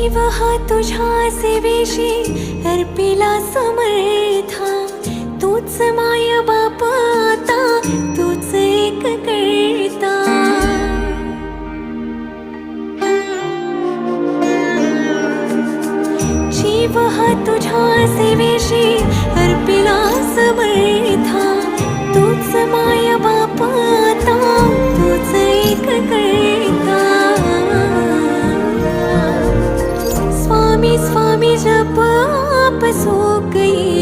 जीव हा तुझ्या सेवेशी अर्पिला समर्था, तूच माय बाप आता, तूच एक करता. जीव हा तुझ्या सेवेशी अर्पिला समर्था, तूच माय बाप आता, तूच एक करता. स्वामी स्वामी जप आप सो गई